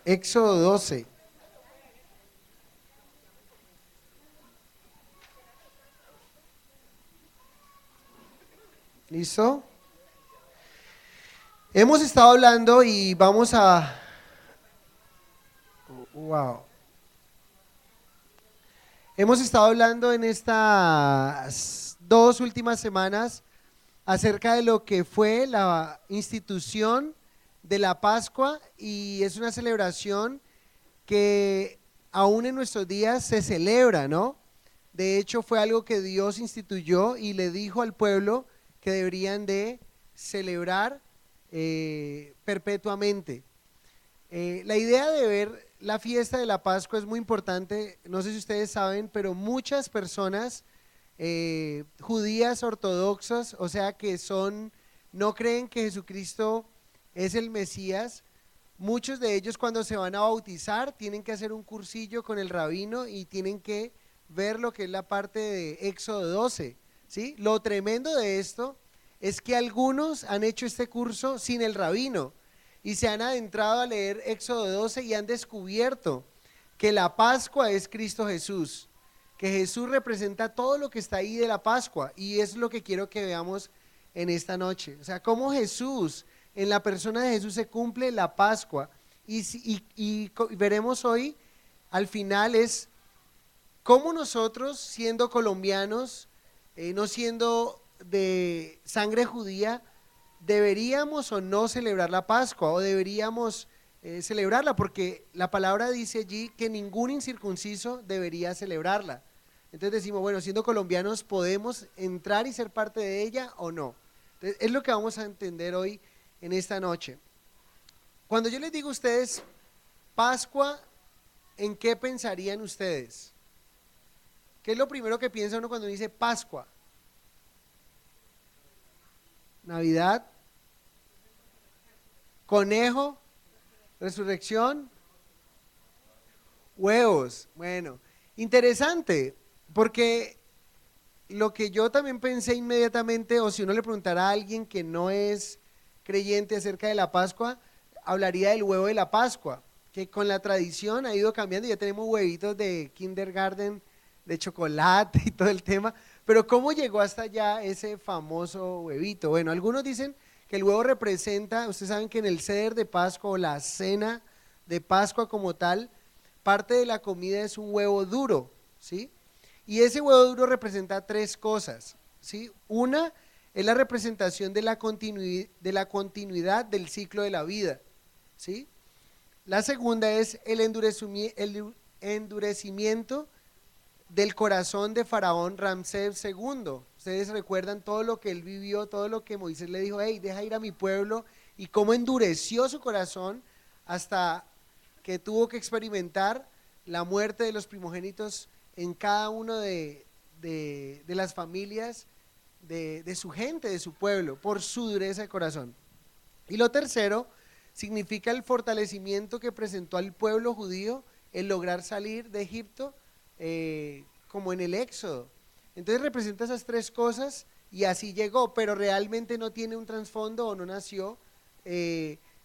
Éxodo 12. ¿Listo? Hemos estado hablando y vamos a... Wow. Hemos estado hablando en estas 2 últimas semanas acerca de lo que fue la institución de la Pascua, y es una celebración que aún en nuestros días se celebra, ¿no? De hecho, fue algo que Dios instituyó y le dijo al pueblo que deberían de celebrar perpetuamente. La idea de ver la fiesta de la Pascua es muy importante. No sé si ustedes saben, pero muchas personas judías ortodoxas, o sea que no creen que Jesucristo es el Mesías. Muchos de ellos, cuando se van a bautizar, tienen que hacer un cursillo con el rabino y tienen que ver lo que es la parte de Éxodo 12, ¿sí? Lo tremendo de esto es que algunos han hecho este curso sin el rabino y se han adentrado a leer Éxodo 12 y han descubierto que la Pascua es Cristo Jesús, que Jesús representa todo lo que está ahí de la Pascua, y es lo que quiero que veamos en esta noche. O sea, cómo Jesús, en la persona de Jesús se cumple la Pascua, y veremos hoy al final es cómo nosotros, siendo colombianos, no siendo de sangre judía, deberíamos o no celebrar la Pascua, o deberíamos celebrarla, porque la palabra dice allí que ningún incircunciso debería celebrarla. Entonces decimos, bueno, siendo colombianos, ¿podemos entrar y ser parte de ella o no? Entonces, es lo que vamos a entender hoy en esta noche. Cuando yo les digo a ustedes Pascua, ¿en qué pensarían ustedes? ¿Qué es lo primero que piensa uno cuando dice Pascua? Navidad, conejo, resurrección, huevos. Bueno, interesante, porque lo que yo también pensé inmediatamente, o si uno le preguntara a alguien que no es creyente acerca de la Pascua, hablaría del huevo de la Pascua, que con la tradición ha ido cambiando. Ya tenemos huevitos de kindergarten, de chocolate y todo el tema, pero ¿cómo llegó hasta allá ese famoso huevito? Bueno, algunos dicen que el huevo representa, ustedes saben que en el Seder de Pascua o la cena de Pascua como tal, parte de la comida es un huevo duro, ¿sí? Y ese huevo duro representa 3 cosas, ¿sí? Una es la representación de la continuidad del ciclo de la vida, ¿sí? La segunda es el endurecimiento del corazón de Faraón Ramsés II. Ustedes recuerdan todo lo que él vivió, todo lo que Moisés le dijo, hey, deja ir a mi pueblo, y cómo endureció su corazón hasta que tuvo que experimentar la muerte de los primogénitos en cada uno de las familias de su gente, de su pueblo, por su dureza de corazón. Y lo tercero significa el fortalecimiento que presentó al pueblo judío el lograr salir de Egipto, como en el Éxodo. Entonces representa esas 3 cosas y así llegó, pero realmente no tiene un trasfondo, o no nació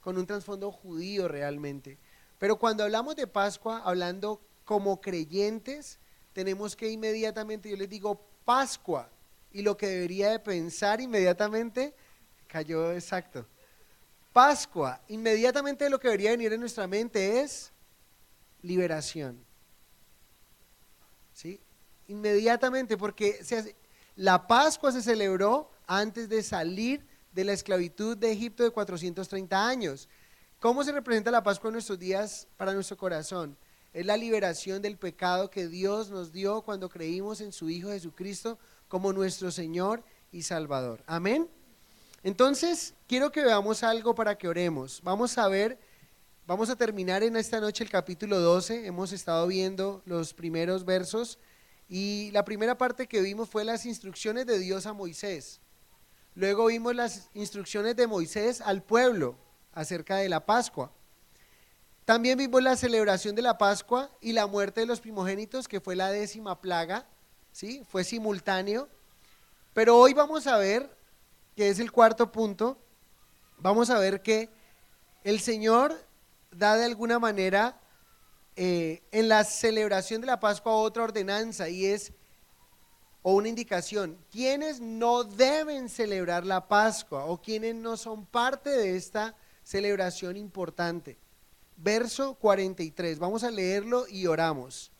con un trasfondo judío realmente. Pero cuando hablamos de Pascua, hablando como creyentes, tenemos que inmediatamente, yo les digo Pascua, y lo que debería de pensar inmediatamente, cayó exacto, Pascua, inmediatamente lo que debería venir en nuestra mente es liberación, ¿sí? Inmediatamente, porque la Pascua se celebró antes de salir de la esclavitud de Egipto de 430 años. ¿Cómo se representa la Pascua en nuestros días para nuestro corazón? Es la liberación del pecado que Dios nos dio cuando creímos en su Hijo Jesucristo como nuestro Señor y Salvador. Amén. Entonces, quiero que veamos algo para que oremos. Vamos a terminar en esta noche el capítulo 12. Hemos estado viendo los primeros versos y la primera parte que vimos fue las instrucciones de Dios a Moisés. Luego vimos las instrucciones de Moisés al pueblo acerca de la Pascua. También vimos la celebración de la Pascua y la muerte de los primogénitos, que fue la 10ª plaga, ¿sí? Fue simultáneo. Pero hoy vamos a ver, que es el cuarto punto, vamos a ver que el Señor da de alguna manera en la celebración de la Pascua otra ordenanza y es, o una indicación, quienes no deben celebrar la Pascua o quienes no son parte de esta celebración importante. Verso 43, vamos a leerlo y oramos.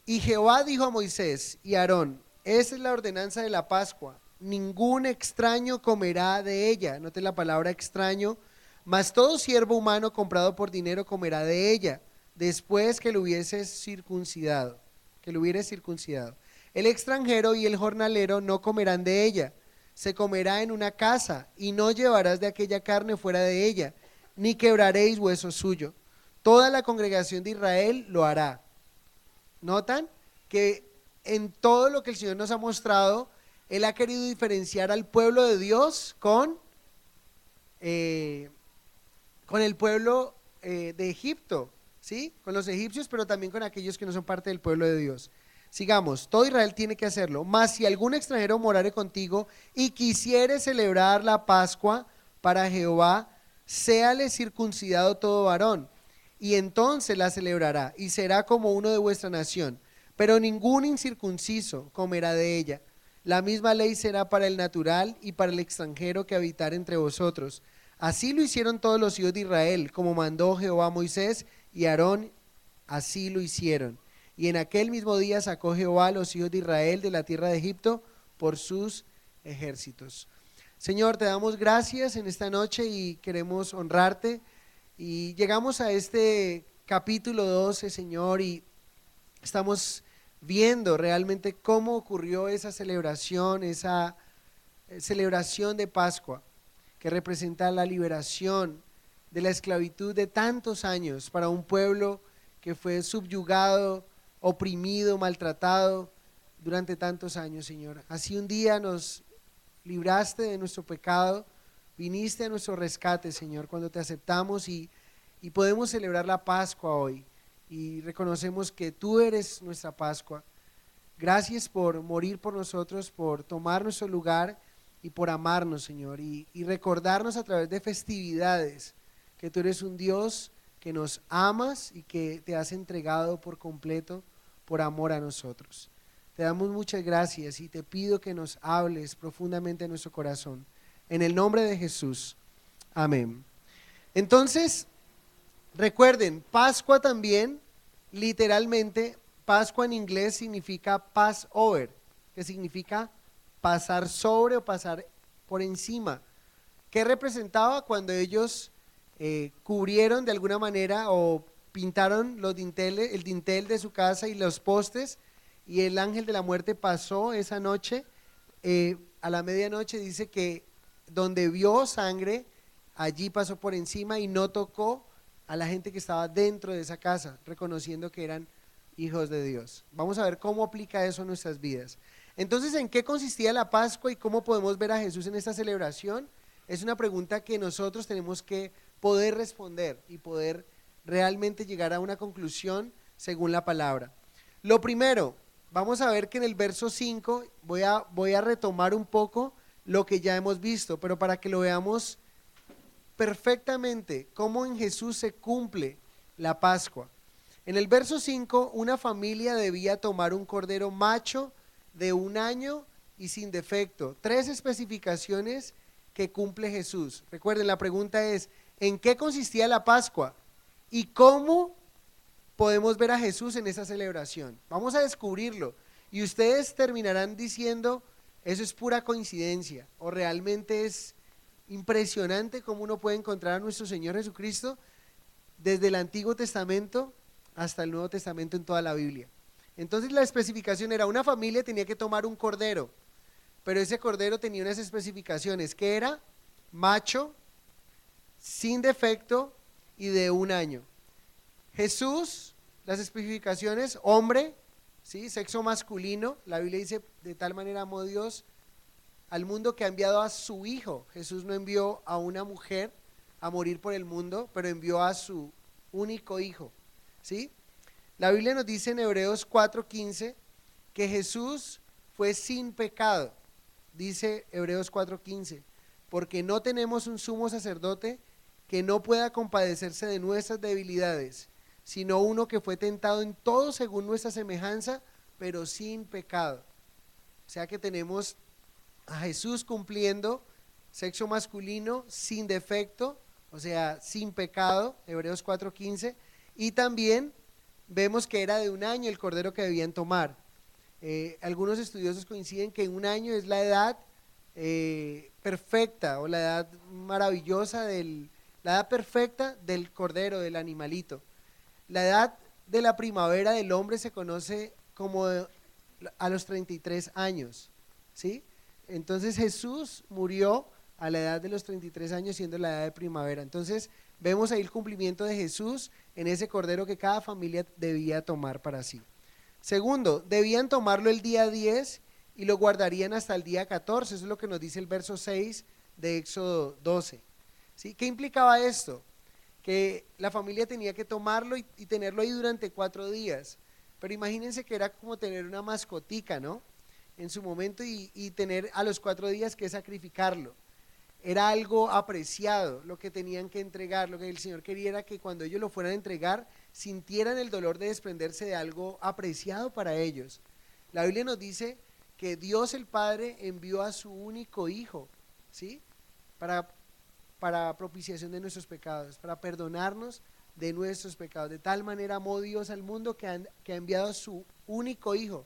Y Jehová dijo a Moisés y a Aarón, esta es la ordenanza de la Pascua, ningún extraño comerá de ella, noten la palabra extraño, mas todo siervo humano comprado por dinero comerá de ella, después que lo hubiese circuncidado, El extranjero y el jornalero no comerán de ella, se comerá en una casa, y no llevarás de aquella carne fuera de ella, ni quebraréis hueso suyo. Toda la congregación de Israel lo hará. ¿Notan? Que en todo lo que el Señor nos ha mostrado, Él ha querido diferenciar al pueblo de Dios con el pueblo de Egipto, ¿sí? Con los egipcios, pero también con aquellos que no son parte del pueblo de Dios. Sigamos, todo Israel tiene que hacerlo. Mas si algún extranjero morare contigo y quisiere celebrar la Pascua para Jehová, séale circuncidado todo varón, y entonces la celebrará, y será como uno de vuestra nación. Pero ningún incircunciso comerá de ella. La misma ley será para el natural y para el extranjero que habitar entre vosotros. Así lo hicieron todos los hijos de Israel, como mandó Jehová a Moisés y Aarón, así lo hicieron. Y en aquel mismo día sacó Jehová a los hijos de Israel de la tierra de Egipto por sus ejércitos. Señor, te damos gracias en esta noche y queremos honrarte. Y llegamos a este capítulo 12, Señor, y estamos viendo realmente cómo ocurrió esa celebración de Pascua, que representa la liberación de la esclavitud de tantos años para un pueblo que fue subyugado, oprimido, maltratado durante tantos años, Señor. Así un día nos libraste de nuestro pecado, viniste a nuestro rescate, Señor, cuando te aceptamos y podemos celebrar la Pascua hoy y reconocemos que tú eres nuestra Pascua. Gracias por morir por nosotros, por tomar nuestro lugar y por amarnos, Señor, y recordarnos a través de festividades que tú eres un Dios que nos amas y que te has entregado por completo por amor a nosotros. Te damos muchas gracias y te pido que nos hables profundamente en nuestro corazón. En el nombre de Jesús. Amén. Entonces, recuerden, Pascua también, literalmente, Pascua en inglés significa Passover, que significa pasar sobre o pasar por encima. ¿Qué representaba cuando ellos cubrieron de alguna manera o pintaron el dintel de su casa y los postes, y el ángel de la muerte pasó esa noche? A la medianoche dice que donde vio sangre, allí pasó por encima y no tocó a la gente que estaba dentro de esa casa, reconociendo que eran hijos de Dios. Vamos a ver cómo aplica eso en nuestras vidas. Entonces, ¿en qué consistía la Pascua y cómo podemos ver a Jesús en esta celebración? Es una pregunta que nosotros tenemos que poder responder y poder realmente llegar a una conclusión según la palabra. Lo primero, vamos a ver que en el verso 5 voy a retomar un poco lo que ya hemos visto, pero para que lo veamos perfectamente, cómo en Jesús se cumple la Pascua. En el verso 5, una familia debía tomar un cordero macho de 1 año y sin defecto. 3 especificaciones que cumple Jesús. Recuerden, la pregunta es, ¿en qué consistía la Pascua? ¿Y cómo podemos ver a Jesús en esa celebración? Vamos a descubrirlo. Y ustedes terminarán diciendo, eso es pura coincidencia, o realmente es impresionante cómo uno puede encontrar a nuestro Señor Jesucristo desde el Antiguo Testamento hasta el Nuevo Testamento en toda la Biblia. Entonces la especificación era, una familia tenía que tomar un cordero, pero ese cordero tenía unas especificaciones, que era macho, sin defecto y de 1 año. Jesús, las especificaciones, hombre, ¿sí? Sexo masculino, la Biblia dice, de tal manera amó Dios al mundo que ha enviado a su Hijo. Jesús no envió a una mujer a morir por el mundo, pero envió a su único Hijo, ¿sí? La Biblia nos dice en Hebreos 4:15 que Jesús fue sin pecado. Dice Hebreos 4:15, porque no tenemos un sumo sacerdote que no pueda compadecerse de nuestras debilidades, sino uno que fue tentado en todo según nuestra semejanza, pero sin pecado. O sea que tenemos a Jesús cumpliendo sexo masculino sin defecto, o sea, sin pecado, Hebreos 4:15, y también vemos que era de 1 año el cordero que debían tomar. Algunos estudiosos coinciden que 1 año es la edad perfecta o la edad maravillosa, la edad perfecta del cordero, del animalito. La edad de la primavera del hombre se conoce como a los 33 años, ¿sí? Entonces Jesús murió a la edad de los 33 años, siendo la edad de primavera. Entonces vemos ahí el cumplimiento de Jesús en ese cordero que cada familia debía tomar para sí. Segundo, debían tomarlo el día 10 y lo guardarían hasta el día 14, eso es lo que nos dice el verso 6 de Éxodo 12. ¿Sí? ¿Qué implicaba esto? Que la familia tenía que tomarlo y tenerlo ahí durante 4 días. Pero imagínense que era como tener una mascotica, ¿no? En su momento y tener a los 4 días que sacrificarlo. Era algo apreciado lo que tenían que entregar. Lo que el Señor quería era que cuando ellos lo fueran a entregar sintieran el dolor de desprenderse de algo apreciado para ellos. La Biblia nos dice que Dios el Padre envió a su único Hijo, ¿sí? Para propiciación de nuestros pecados, para perdonarnos de nuestros pecados. De tal manera amó Dios al mundo que ha enviado a su único Hijo,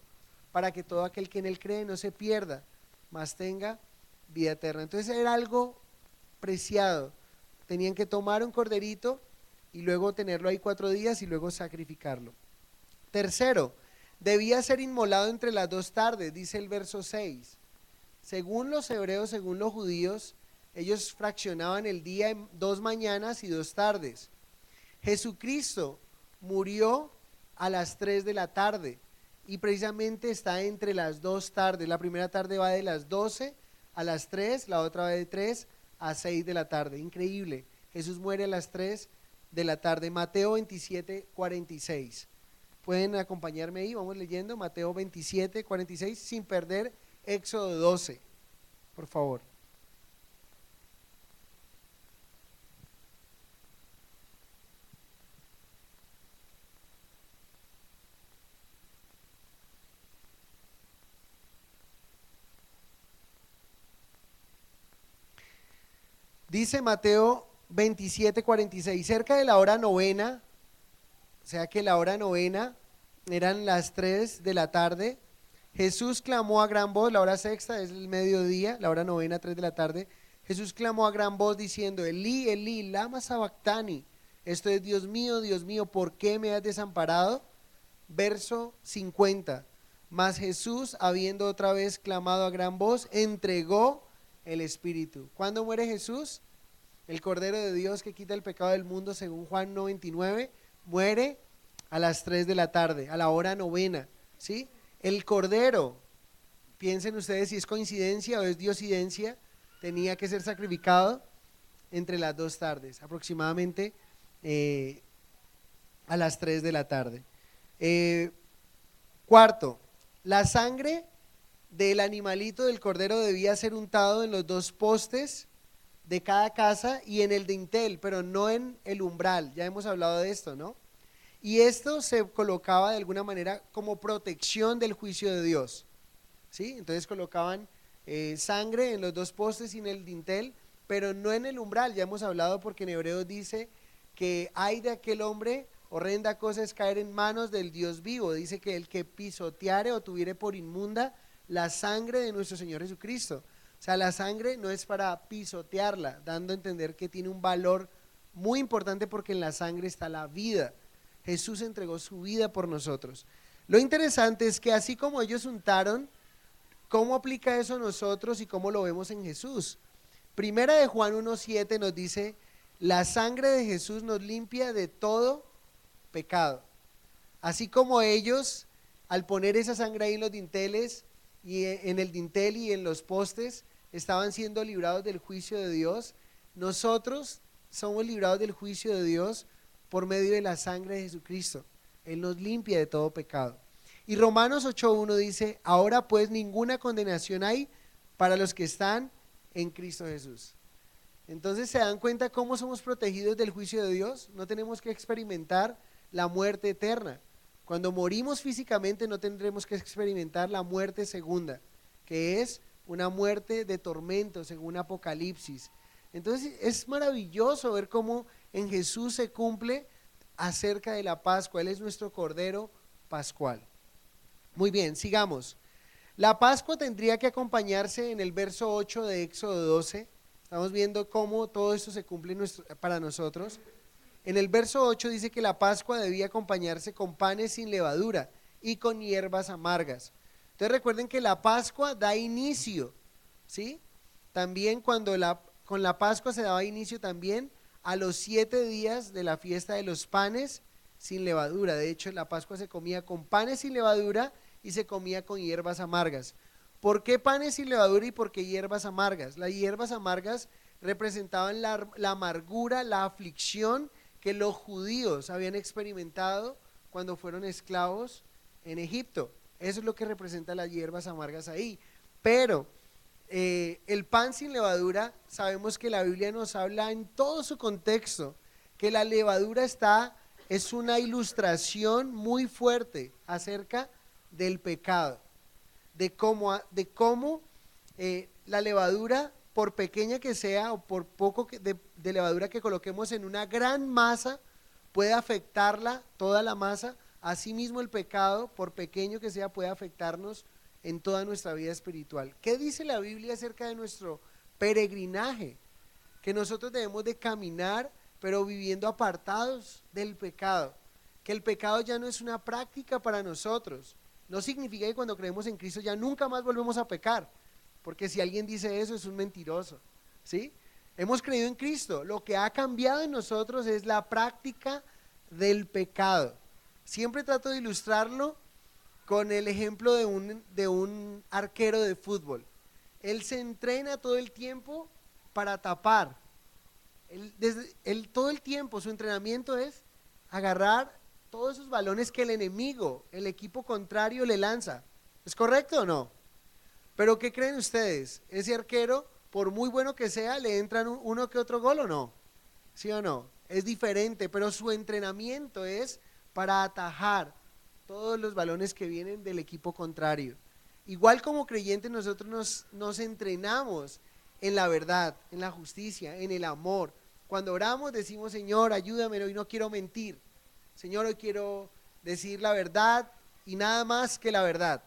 para que todo aquel que en él cree no se pierda, mas tenga vida eterna. Entonces era algo preciado. Tenían que tomar un corderito y luego tenerlo ahí 4 días y luego sacrificarlo. Tercero, debía ser inmolado entre las 2 tardes, dice el verso 6. Según los hebreos, según los judíos, ellos fraccionaban el día en 2 mañanas y 2 tardes. Jesucristo murió a las 3 de la tarde y precisamente está entre las 2 tardes. La primera tarde va de las 12 a las 3, la otra va de 3 a 6 de la tarde. Increíble. Jesús muere a las 3 de la tarde. Mateo 27:46. Pueden acompañarme ahí, vamos leyendo Mateo 27:46 sin perder Éxodo 12, por favor. Dice Mateo 27:46, cerca de la hora novena, o sea que la hora novena eran las 3 de la tarde, Jesús clamó a gran voz. La hora sexta es el mediodía, la hora novena, 3 de la tarde. Jesús clamó a gran voz diciendo: Elí, Elí, lama sabactani. Esto es: Dios mío, ¿por qué me has desamparado? Verso 50. Mas Jesús, habiendo otra vez clamado a gran voz, entregó el Espíritu. ¿Cuándo muere Jesús? El Cordero de Dios que quita el pecado del mundo, según Juan 9:29, muere a las 3 de la tarde, a la hora novena, ¿sí? El Cordero, piensen ustedes si es coincidencia o es diosidencia, tenía que ser sacrificado entre las 2 tardes, aproximadamente a las 3 de la tarde. Cuarto, la sangre del animalito del cordero debía ser untado en los 2 postes de cada casa y en el dintel, pero no en el umbral. Ya hemos hablado de esto, ¿no? Y esto se colocaba de alguna manera como protección del juicio de Dios, ¿sí? Entonces colocaban sangre en los 2 postes y en el dintel, pero no en el umbral. Ya hemos hablado, porque en Hebreos dice que hay de aquel hombre, horrenda cosa es caer en manos del Dios vivo. Dice que el que pisoteare o tuviere por inmunda la sangre de nuestro Señor Jesucristo. O sea, la sangre no es para pisotearla, dando a entender que tiene un valor muy importante, porque en la sangre está la vida. Jesús entregó su vida por nosotros. Lo interesante es que así como ellos untaron, ¿cómo aplica eso a nosotros y cómo lo vemos en Jesús? Primera de Juan 1:7 nos dice: la sangre de Jesús nos limpia de todo pecado. Así como ellos, al poner esa sangre ahí en los dinteles, y en el dintel y en los postes, estaban siendo librados del juicio de Dios, nosotros somos librados del juicio de Dios por medio de la sangre de Jesucristo. Él nos limpia de todo pecado. Y Romanos 8:1 dice: ahora pues ninguna condenación hay para los que están en Cristo Jesús. Entonces se dan cuenta cómo somos protegidos del juicio de Dios. No tenemos que experimentar la muerte eterna. Cuando morimos físicamente no tendremos que experimentar la muerte segunda, que es una muerte de tormento según Apocalipsis. Entonces es maravilloso ver cómo en Jesús se cumple acerca de la Pascua. Él es nuestro Cordero Pascual. Muy bien, sigamos. La Pascua tendría que acompañarse en el verso 8 de Éxodo 12. Estamos viendo cómo todo esto se cumple para nosotros. En el verso 8 dice que la Pascua debía acompañarse con panes sin levadura y con hierbas amargas. Entonces recuerden que la Pascua da inicio, ¿sí? También con la Pascua se daba inicio también a los 7 días de la fiesta de los panes sin levadura. De hecho, la Pascua se comía con panes sin levadura y se comía con hierbas amargas. ¿Por qué panes sin levadura y por qué hierbas amargas? Las hierbas amargas representaban la amargura, la aflicción que los judíos habían experimentado cuando fueron esclavos en Egipto. Eso es lo que representa las hierbas amargas ahí. Pero el pan sin levadura, sabemos que la Biblia nos habla en todo su contexto, que la levadura es una ilustración muy fuerte acerca del pecado, de cómo la levadura, por pequeña que sea o por poco de levadura que coloquemos en una gran masa, puede afectarla, toda la masa. Asimismo el pecado, por pequeño que sea, puede afectarnos en toda nuestra vida espiritual. ¿Qué dice la Biblia acerca de nuestro peregrinaje? Que nosotros debemos de caminar, pero viviendo apartados del pecado, que el pecado ya no es una práctica para nosotros. No significa que cuando creemos en Cristo ya nunca más volvemos a pecar, porque si alguien dice eso es un mentiroso, ¿sí? Hemos creído en Cristo, lo que ha cambiado en nosotros es la práctica del pecado. Siempre trato de ilustrarlo con el ejemplo de un arquero de fútbol. Él se entrena todo el tiempo para tapar. Todo el tiempo su entrenamiento es agarrar todos esos balones que el enemigo, el equipo contrario le lanza. ¿Es correcto o no? Pero ¿qué creen ustedes? Ese arquero, por muy bueno que sea, ¿le entran uno que otro gol o no? ¿Sí o no? Es diferente, pero su entrenamiento es para atajar todos los balones que vienen del equipo contrario. Igual como creyentes nosotros nos entrenamos en la verdad, en la justicia, en el amor. Cuando oramos decimos, Señor, ayúdame, hoy no quiero mentir. Señor, hoy quiero decir la verdad y nada más que la verdad.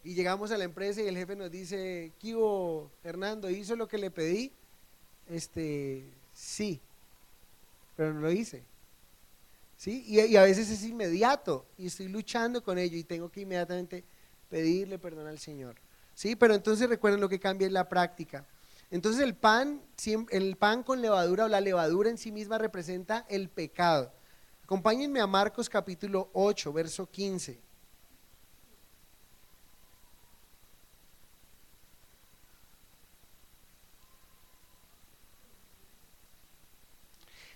Y llegamos a la empresa y el jefe nos dice, ¿qué hubo, Hernando? ¿Hizo lo que le pedí? Sí, pero no lo hice. ¿Sí? Y a veces es inmediato y estoy luchando con ello y tengo que inmediatamente pedirle perdón al Señor. ¿Sí? Pero entonces recuerden, lo que cambia es la práctica. Entonces el pan con levadura o la levadura en sí misma representa el pecado. Acompáñenme a Marcos capítulo 8, verso 15.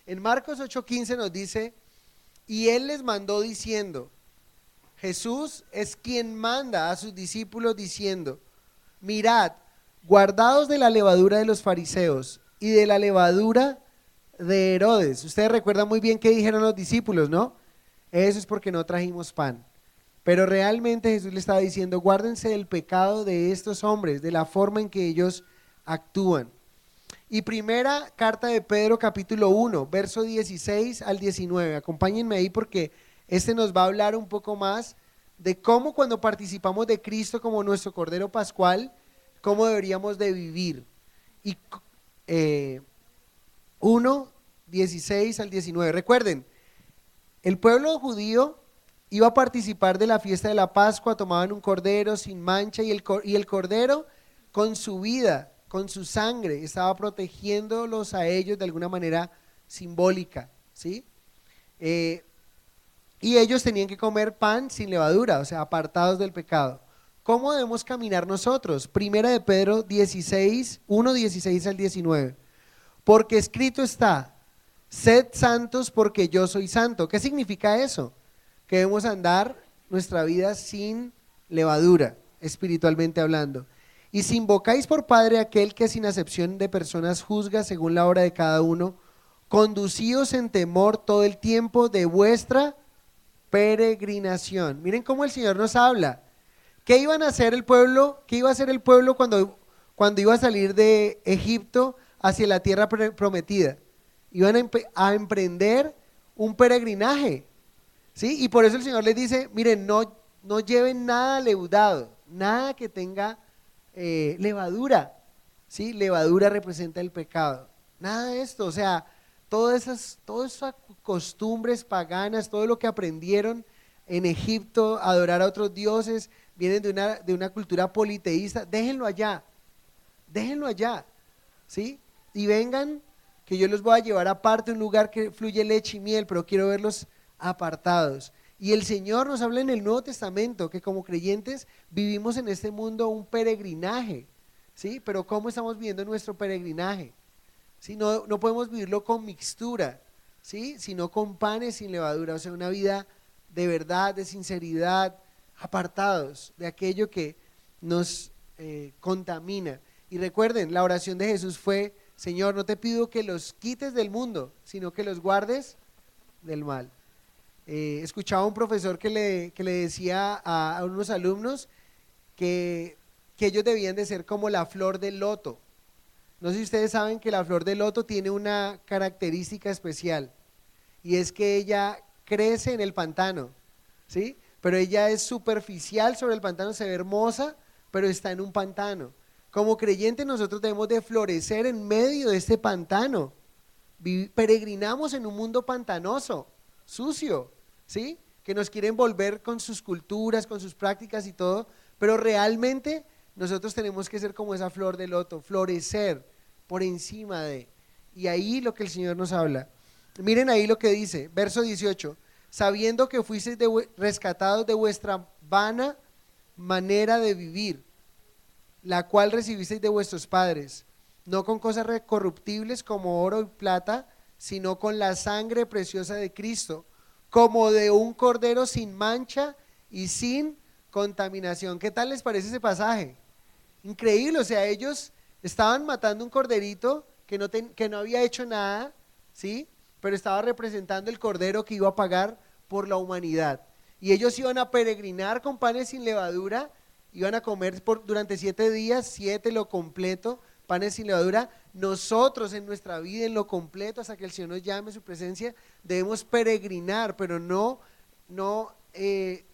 En Marcos 8:15 nos dice, y él les mandó diciendo, Jesús es quien manda a sus discípulos diciendo, mirad, guardaos de la levadura de los fariseos y de la levadura de Herodes. Ustedes recuerdan muy bien qué dijeron los discípulos, ¿no? Eso es porque no trajimos pan. Pero realmente Jesús le estaba diciendo, guárdense del pecado de estos hombres, de la forma en que ellos actúan. Y primera carta de Pedro capítulo 1, verso 16 al 19. Acompáñenme ahí porque nos va a hablar un poco más de cómo cuando participamos de Cristo como nuestro Cordero Pascual, cómo deberíamos de vivir. Y 1, 16 al 19. Recuerden, el pueblo judío iba a participar de la fiesta de la Pascua, tomaban un cordero sin mancha y el cordero con su vida, con su sangre, estaba protegiéndolos a ellos de alguna manera simbólica, ¿sí? Y ellos tenían que comer pan sin levadura, o sea, apartados del pecado. ¿Cómo debemos caminar nosotros? Primera de Pedro 16, 1, 16 al 19. Porque escrito está, sed santos porque yo soy santo. ¿Qué significa eso? Que debemos andar nuestra vida sin levadura, espiritualmente hablando. Y si invocáis por Padre aquel que sin acepción de personas juzga según la obra de cada uno, conducíos en temor todo el tiempo de vuestra peregrinación. Miren cómo el Señor nos habla. ¿Qué iban a hacer el pueblo? ¿Qué iba a hacer el pueblo cuando iba a salir de Egipto hacia la tierra prometida? Iban a emprender un peregrinaje, ¿sí? Y por eso el Señor les dice, miren, no lleven nada leudado, nada que tenga levadura, ¿sí? Levadura representa el pecado, nada de esto, o sea, todas esas costumbres paganas, todo lo que aprendieron en Egipto, adorar a otros dioses, vienen de una cultura politeísta, déjenlo allá, ¿sí? Y vengan, que yo los voy a llevar aparte a un lugar que fluye leche y miel, pero quiero verlos apartados. Y el Señor nos habla en el Nuevo Testamento que como creyentes vivimos en este mundo un peregrinaje, ¿sí? Pero ¿cómo estamos viviendo nuestro peregrinaje? ¿Sí? No podemos vivirlo con mixtura, ¿sí? Sino con panes sin levadura, o sea, una vida de verdad, de sinceridad, apartados de aquello que nos contamina. Y recuerden, la oración de Jesús fue, Señor, no te pido que los quites del mundo, sino que los guardes del mal. Escuchaba a un profesor que le decía a unos alumnos que ellos debían de ser como la flor del loto. No sé si ustedes saben que la flor del loto tiene una característica especial y es que ella crece en el pantano, ¿sí? Pero ella es superficial sobre el pantano, se ve hermosa, pero está en un pantano. Como creyentes nosotros debemos de florecer en medio de este pantano. Peregrinamos en un mundo pantanoso, sucio, ¿sí? Que nos quieren volver con sus culturas, con sus prácticas y todo, pero realmente nosotros tenemos que ser como esa flor de loto, florecer por encima de. Y ahí lo que el Señor nos habla. Miren ahí lo que dice, verso 18, sabiendo que fuisteis rescatados de vuestra vana manera de vivir, la cual recibisteis de vuestros padres, no con cosas corruptibles como oro y plata, sino con la sangre preciosa de Cristo, como de un cordero sin mancha y sin contaminación. ¿Qué tal les parece ese pasaje? Increíble, o sea, ellos estaban matando un corderito que no había hecho nada, ¿sí? Pero estaba representando el cordero que iba a pagar por la humanidad. Y ellos iban a peregrinar con panes sin levadura, iban a comer durante 7 días, 7 lo completo, panes sin levadura. Nosotros en nuestra vida, en lo completo, hasta que el Señor nos llame a su presencia, debemos peregrinar, pero no de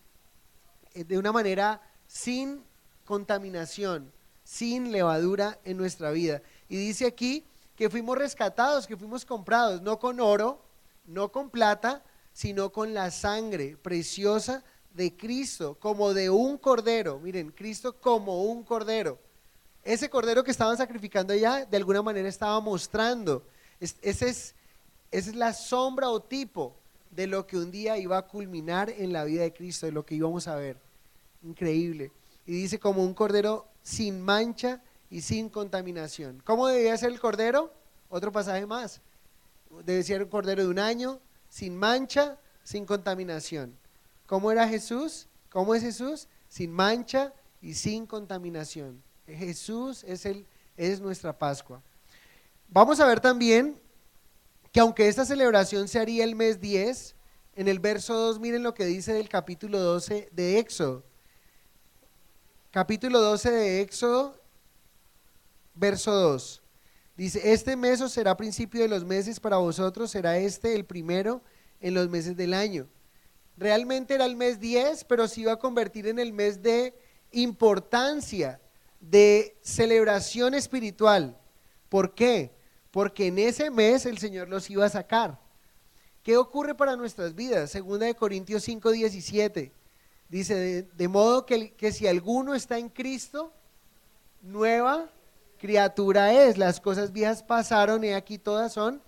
una manera sin contaminación, sin levadura en nuestra vida. Y dice aquí que fuimos rescatados, que fuimos comprados, no con oro, no con plata, sino con la sangre preciosa de Cristo, como de un cordero. Miren, Cristo como un cordero. Ese cordero que estaban sacrificando allá, de alguna manera estaba mostrando. Esa es la sombra o tipo de lo que un día iba a culminar en la vida de Cristo, de lo que íbamos a ver. Increíble. Y dice como un cordero sin mancha y sin contaminación. ¿Cómo debía ser el cordero? Otro pasaje más. Debe ser un cordero de un año, sin mancha, sin contaminación. ¿Cómo era Jesús? ¿Cómo es Jesús? Sin mancha y sin contaminación. Jesús es nuestra Pascua. Vamos a ver también que aunque esta celebración se haría el mes 10, en el verso 2 miren lo que dice del capítulo 12 de Éxodo. Capítulo 12 de Éxodo, verso 2. Dice, este mes os será principio de los meses para vosotros, será este el primero en los meses del año. Realmente era el mes 10, pero se iba a convertir en el mes de importancia, de celebración espiritual. ¿Por qué? Porque en ese mes el Señor los iba a sacar. ¿Qué ocurre para nuestras vidas? Segunda de Corintios 5:17. Dice, de modo que si alguno está en Cristo, nueva criatura es, las cosas viejas pasaron y aquí todas son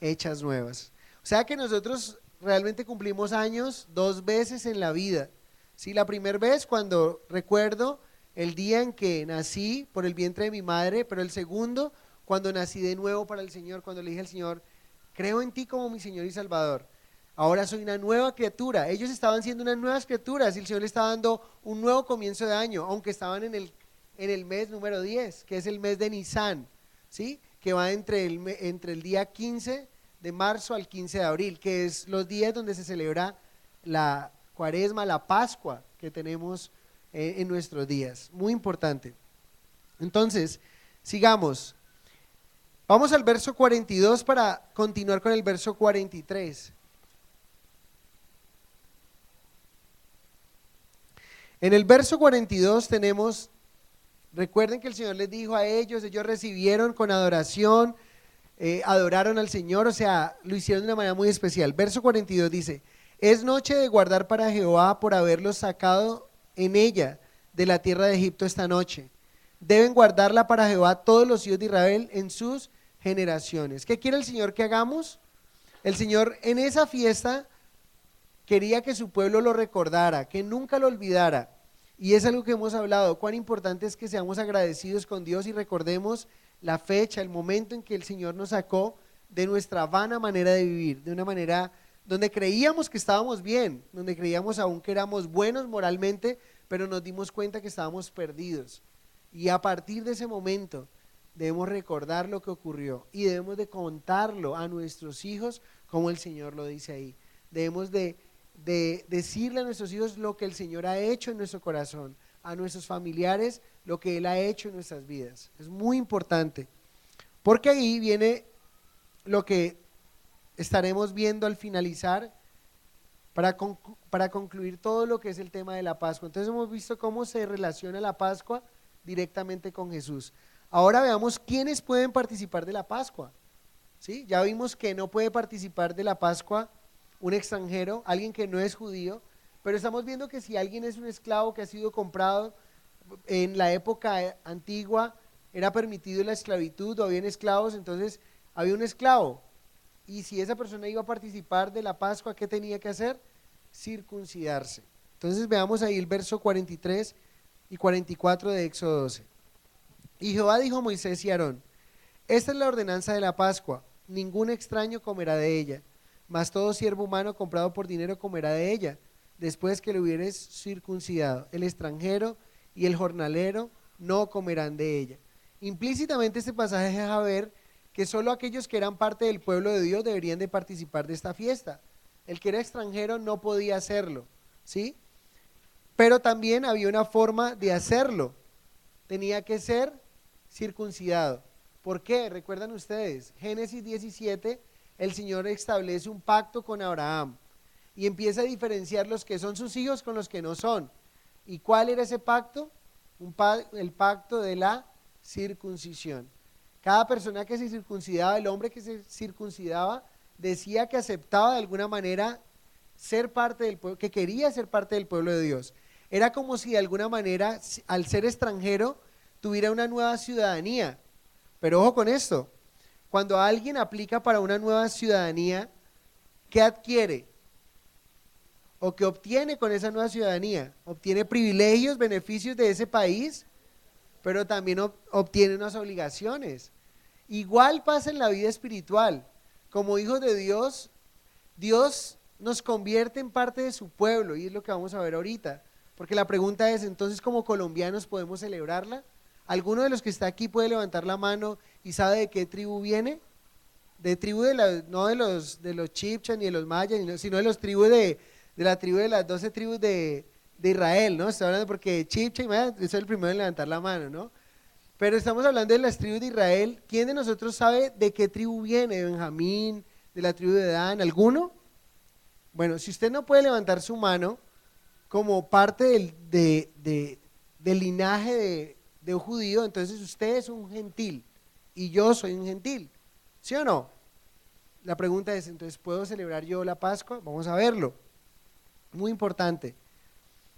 hechas nuevas. O sea que nosotros realmente cumplimos años 2 veces en la vida. Sí, la primera vez cuando recuerdo el día en que nací por el vientre de mi madre, pero el segundo cuando nací de nuevo para el Señor, cuando le dije al Señor, creo en ti como mi Señor y Salvador. Ahora soy una nueva criatura. Ellos estaban siendo unas nuevas criaturas y el Señor les estaba dando un nuevo comienzo de año, aunque estaban en en el mes número 10, que es el mes de Nisan, ¿sí? Que va entre el día 15 de marzo al 15 de abril, que es los días donde se celebra la Cuaresma, la Pascua que tenemos en nuestros días. Muy importante. Entonces, sigamos. Vamos al verso 42 para continuar con el verso 43. En el verso 42 tenemos, recuerden que el Señor les dijo a ellos recibieron con adoración, adoraron al Señor, o sea, lo hicieron de una manera muy especial. Verso 42 dice, es noche de guardar para Jehová por haberlos sacado en ella de la tierra de Egipto esta noche. Deben guardarla para Jehová todos los hijos de Israel en sus generaciones. ¿Qué quiere el Señor que hagamos? El Señor en esa fiesta quería que su pueblo lo recordara, que nunca lo olvidara. Y es algo que hemos hablado, cuán importante es que seamos agradecidos con Dios y recordemos la fecha, el momento en que el Señor nos sacó de nuestra vana manera de vivir, de una manera donde creíamos que estábamos bien, donde creíamos aún que éramos buenos moralmente, pero nos dimos cuenta que estábamos perdidos. Y a partir de ese momento debemos recordar lo que ocurrió y debemos de contarlo a nuestros hijos como el Señor lo dice ahí. Debemos de decirle a nuestros hijos lo que el Señor ha hecho en nuestro corazón, a nuestros familiares lo que Él ha hecho en nuestras vidas. Es muy importante, porque ahí viene lo que estaremos viendo al finalizar para concluir todo lo que es el tema de la Pascua. Entonces hemos visto cómo se relaciona la Pascua directamente con Jesús. Ahora veamos quiénes pueden participar de la Pascua, ¿sí? Ya vimos que no puede participar de la Pascua un extranjero, alguien que no es judío, pero estamos viendo que si alguien es un esclavo que ha sido comprado en la época antigua, era permitido la esclavitud o habían esclavos, entonces había un esclavo, y si esa persona iba a participar de la Pascua, ¿qué tenía que hacer? Circuncidarse. Entonces veamos ahí el verso 43 y 44 de Éxodo 12. Y Jehová dijo a Moisés y a Aarón, esta es la ordenanza de la Pascua, ningún extraño comerá de ella, mas todo siervo humano comprado por dinero comerá de ella, después que lo hubieres circuncidado. El extranjero y el jornalero no comerán de ella. Implícitamente este pasaje deja ver que solo aquellos que eran parte del pueblo de Dios deberían de participar de esta fiesta. El que era extranjero no podía hacerlo, ¿sí? Pero también había una forma de hacerlo. Tenía que ser circuncidado. ¿Por qué? Recuerdan ustedes, Génesis 17, el Señor establece un pacto con Abraham y empieza a diferenciar los que son sus hijos con los que no son. ¿Y cuál era ese pacto? El pacto de la circuncisión. Cada persona que se circuncidaba, el hombre que se circuncidaba, decía que aceptaba de alguna manera ser parte del pueblo, que quería ser parte del pueblo de Dios. Era como si de alguna manera, al ser extranjero, tuviera una nueva ciudadanía. Pero ojo con esto, cuando alguien aplica para una nueva ciudadanía, ¿qué adquiere? ¿O qué obtiene con esa nueva ciudadanía? Obtiene privilegios, beneficios de ese país, pero también obtiene unas obligaciones. Igual pasa en la vida espiritual. Como hijos de Dios, Dios nos convierte en parte de su pueblo, y es lo que vamos a ver ahorita. Porque la pregunta es, entonces, ¿como colombianos podemos celebrarla? ¿Alguno de los que está aquí puede levantar la mano y sabe de qué tribu viene? De tribu no de los chibchas ni de los mayas, sino de los tribus de la tribu de las 12 tribus de Israel, ¿no? Estoy hablando porque chibcha y maya, eso es el primero en levantar la mano, ¿no? Pero estamos hablando de las tribus de Israel. ¿Quién de nosotros sabe de qué tribu viene? ¿De Benjamín? ¿De la tribu de Dan? ¿Alguno? Bueno, si usted no puede levantar su mano como parte del linaje de un judío, entonces usted es un gentil y yo soy un gentil, ¿sí o no? La pregunta es, entonces, ¿puedo celebrar yo la Pascua? Vamos a verlo. Muy importante.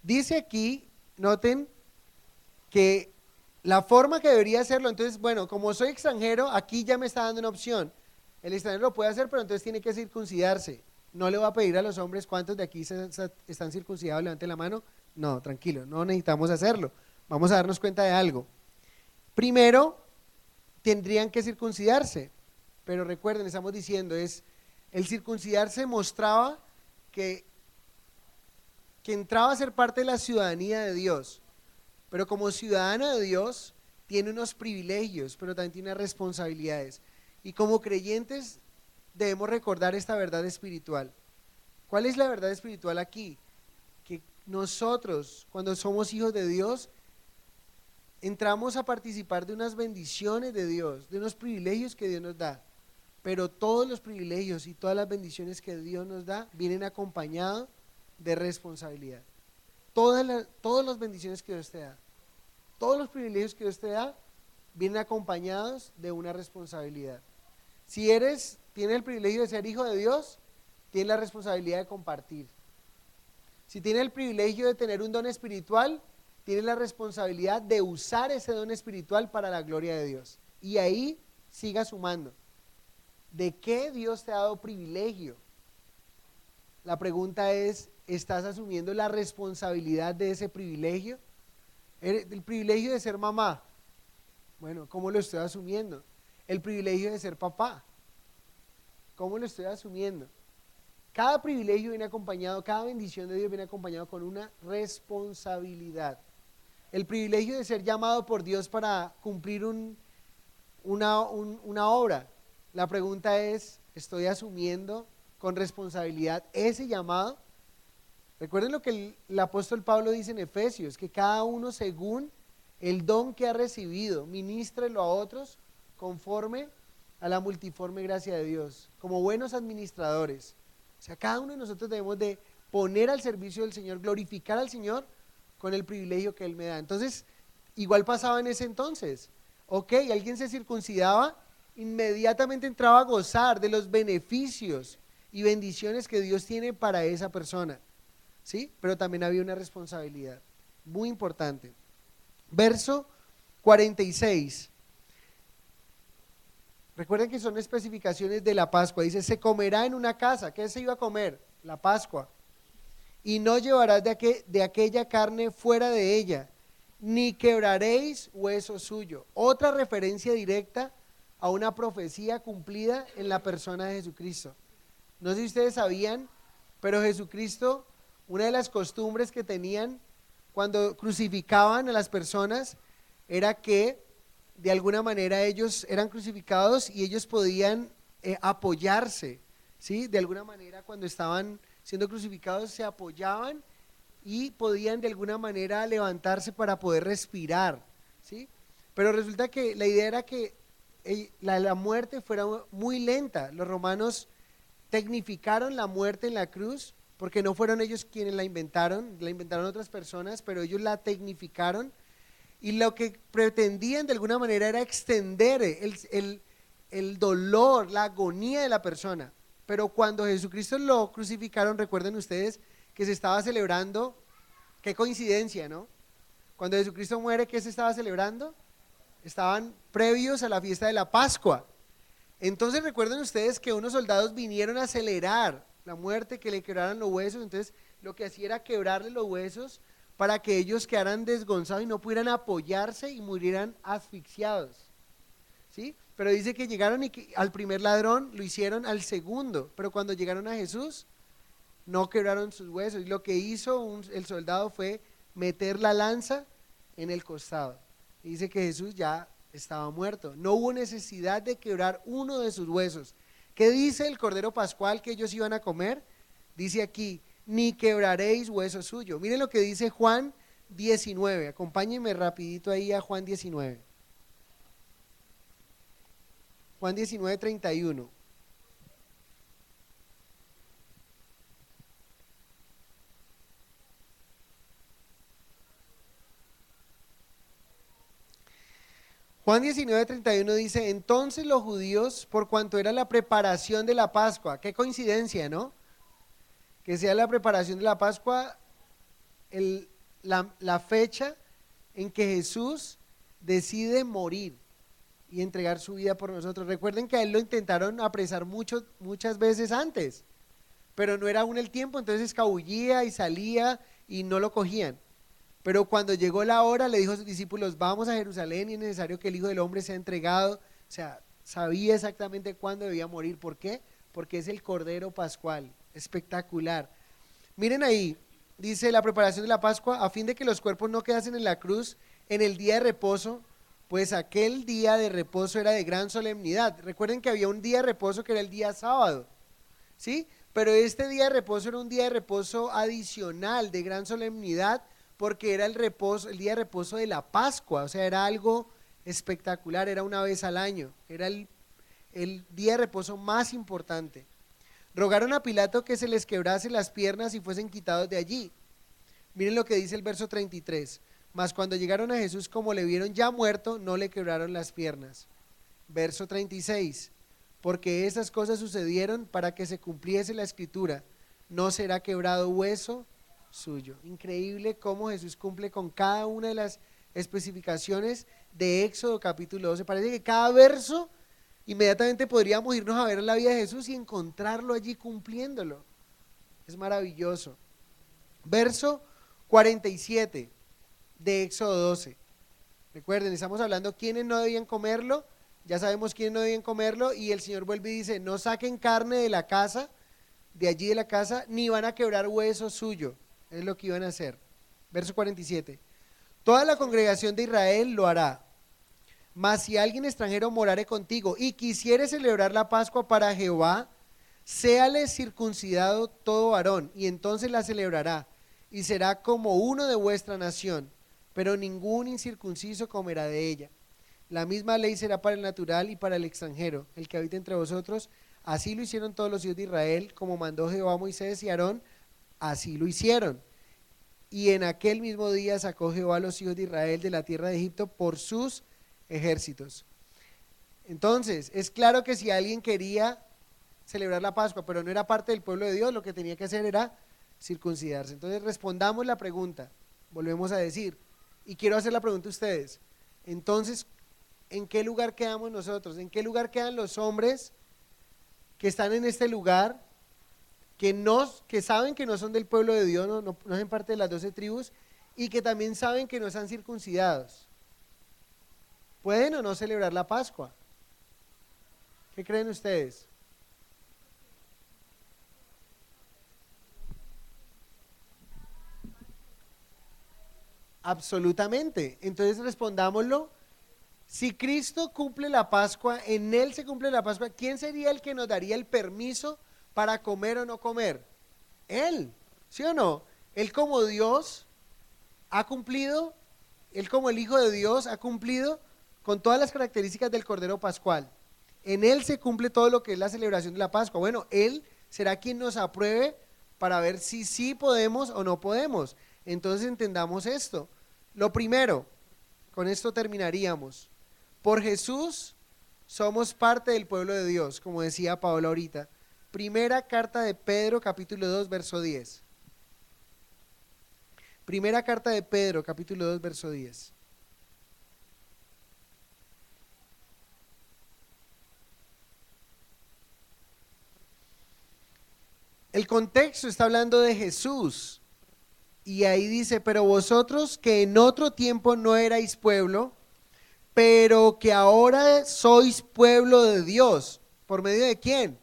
Dice aquí, noten que la forma que debería hacerlo, entonces, bueno, como soy extranjero, aquí ya me está dando una opción. El extranjero lo puede hacer, pero entonces tiene que circuncidarse. No le voy a pedir a los hombres cuántos de aquí están circuncidados, levanten la mano. No, tranquilo, no necesitamos hacerlo. Vamos a darnos cuenta de algo. Primero, tendrían que circuncidarse, pero recuerden, estamos diciendo, el circuncidarse mostraba que entraba a ser parte de la ciudadanía de Dios. pero como ciudadana de Dios tiene unos privilegios, pero también tiene unas responsabilidades. Y como creyentes debemos recordar esta verdad espiritual. ¿Cuál es la verdad espiritual aquí? Que nosotros, cuando somos hijos de Dios, entramos a participar de unas bendiciones de Dios, de unos privilegios que Dios nos da. Pero todos los privilegios y todas las bendiciones que Dios nos da vienen acompañados de responsabilidad. Todas las bendiciones que Dios te da, todos los privilegios que Dios te da, vienen acompañados de una responsabilidad. Si tienes el privilegio de ser hijo de Dios, tienes la responsabilidad de compartir. Si tienes el privilegio de tener un don espiritual, tienes la responsabilidad de usar ese don espiritual para la gloria de Dios. Y ahí siga sumando. ¿De qué Dios te ha dado privilegio? La pregunta es, ¿estás asumiendo la responsabilidad de ese privilegio? El privilegio de ser mamá. Bueno, ¿cómo lo estoy asumiendo? El privilegio de ser papá. ¿Cómo lo estoy asumiendo? Cada privilegio viene acompañado, cada bendición de Dios viene acompañado con una responsabilidad. El privilegio de ser llamado por Dios para cumplir una obra. La pregunta es, ¿estoy asumiendo con responsabilidad ese llamado? Recuerden lo que el apóstol Pablo dice en Efesios, que cada uno según el don que ha recibido, ministrelo a otros conforme a la multiforme gracia de Dios, como buenos administradores. O sea, cada uno de nosotros debemos de poner al servicio del Señor, glorificar al Señor con el privilegio que Él me da. Entonces, igual pasaba en ese entonces. Ok, alguien se circuncidaba, inmediatamente entraba a gozar de los beneficios y bendiciones que Dios tiene para esa persona. ¿Sí? Pero también había una responsabilidad muy importante. Verso 46. Recuerden que son especificaciones de la Pascua. Dice, se comerá en una casa. ¿Qué se iba a comer? La Pascua. Y no llevarás de aquella carne fuera de ella, ni quebraréis hueso suyo. Otra referencia directa a una profecía cumplida en la persona de Jesucristo. No sé si ustedes sabían, pero Jesucristo, una de las costumbres que tenían cuando crucificaban a las personas era que de alguna manera ellos eran crucificados y ellos podían apoyarse, ¿sí? De alguna manera cuando estaban siendo crucificados se apoyaban y podían de alguna manera levantarse para poder respirar, ¿sí? Pero resulta que la idea era que la muerte fuera muy lenta. Los romanos tecnificaron la muerte en la cruz, porque no fueron ellos quienes la inventaron otras personas, pero ellos la tecnificaron. Y lo que pretendían de alguna manera era extender el dolor, la agonía de la persona. Pero cuando Jesucristo lo crucificaron, recuerden ustedes que se estaba celebrando, qué coincidencia, ¿no? Cuando Jesucristo muere, ¿qué se estaba celebrando? Estaban previos a la fiesta de la Pascua. Entonces recuerden ustedes que unos soldados vinieron a acelerar la muerte, que le quebraran los huesos. Entonces lo que hacía era quebrarle los huesos para que ellos quedaran desgonzados y no pudieran apoyarse y murieran asfixiados, ¿sí? Pero dice que llegaron y que al primer ladrón lo hicieron al segundo, pero cuando llegaron a Jesús no quebraron sus huesos. Y lo que hizo el soldado fue meter la lanza en el costado. Y dice que Jesús ya estaba muerto. No hubo necesidad de quebrar uno de sus huesos. ¿Qué dice el Cordero Pascual que ellos iban a comer? Dice aquí, ni quebraréis hueso suyo. Miren lo que dice Juan 19. Acompáñenme rapidito ahí a Juan 19. Juan 19, 31. Juan 19, 31 dice, entonces los judíos, por cuanto era la preparación de la Pascua, qué coincidencia, ¿no? Que sea la preparación de la Pascua, la fecha en que Jesús decide morir y entregar su vida por nosotros. Recuerden que a él lo intentaron apresar muchas veces antes, pero no era aún el tiempo, entonces escabullía y salía y no lo cogían. Pero cuando llegó la hora, le dijo a sus discípulos, vamos a Jerusalén y es necesario que el Hijo del Hombre sea entregado. O sea, sabía exactamente cuándo debía morir. ¿Por qué? Porque es el Cordero Pascual. Espectacular. Miren ahí, dice la preparación de la Pascua, a fin de que los cuerpos no quedasen en la cruz en el día de reposo, pues aquel día de reposo era de gran solemnidad. Recuerden que había un día de reposo que era el día sábado, ¿sí? Pero este día de reposo era un día de reposo adicional, de gran solemnidad, porque era el reposo, el día de reposo de la Pascua, o sea, era algo espectacular, era una vez al año, era el día de reposo más importante. Rogaron a Pilato que se les quebrase las piernas y fuesen quitados de allí. Miren lo que dice el verso 33. Mas cuando llegaron a Jesús, como le vieron ya muerto, no le quebraron las piernas. Verso 36. Porque esas cosas sucedieron para que se cumpliese la escritura. No será quebrado hueso suyo. Increíble cómo Jesús cumple con cada una de las especificaciones de Éxodo capítulo 12. Parece que cada verso inmediatamente podríamos irnos a ver la vida de Jesús y encontrarlo allí cumpliéndolo. Es maravilloso. Verso 47 de Éxodo 12. Recuerden, estamos hablando quiénes no debían comerlo, ya sabemos quiénes no debían comerlo, y el Señor vuelve y dice, no saquen carne de la casa, de allí de la casa, ni van a quebrar hueso suyo, es lo que iban a hacer. Verso 47. Toda la congregación de Israel lo hará, mas si alguien extranjero morare contigo y quisiere celebrar la Pascua para Jehová, séale circuncidado todo varón, y entonces la celebrará, y será como uno de vuestra nación, pero ningún incircunciso comerá de ella. La misma ley será para el natural y para el extranjero, el que habita entre vosotros. Así lo hicieron todos los hijos de Israel, como mandó Jehová a Moisés y Aarón, así lo hicieron. Y en aquel mismo día sacó Jehová a los hijos de Israel de la tierra de Egipto por sus ejércitos. Entonces, es claro que si alguien quería celebrar la Pascua, pero no era parte del pueblo de Dios, lo que tenía que hacer era circuncidarse. Entonces, respondamos la pregunta, volvemos a decir, y quiero hacer la pregunta a ustedes. Entonces, ¿en qué lugar quedamos nosotros? ¿En qué lugar quedan los hombres que están en este lugar, que saben que no son del pueblo de Dios, no hacen parte de las 12 tribus, y que también saben que no están circuncidados? ¿Pueden o no celebrar la Pascua? ¿Qué creen ustedes? Absolutamente. Entonces respondámoslo. Si Cristo cumple la Pascua, en Él se cumple la Pascua, ¿quién sería el que nos daría el permiso para comer o no comer? Él, ¿sí o no? Él como Dios ha cumplido, Él como el Hijo de Dios ha cumplido con todas las características del Cordero Pascual. En Él se cumple todo lo que es la celebración de la Pascua. Bueno, Él será quien nos apruebe para ver si sí podemos o no podemos. Entonces entendamos esto. Lo primero, con esto terminaríamos. Por Jesús somos parte del pueblo de Dios, como decía Paola ahorita. Primera carta de Pedro, capítulo 2, verso 10. Primera carta de Pedro, capítulo 2, verso 10. El contexto está hablando de Jesús. Y ahí dice, pero vosotros que en otro tiempo no erais pueblo, pero que ahora sois pueblo de Dios. ¿Por medio de quién?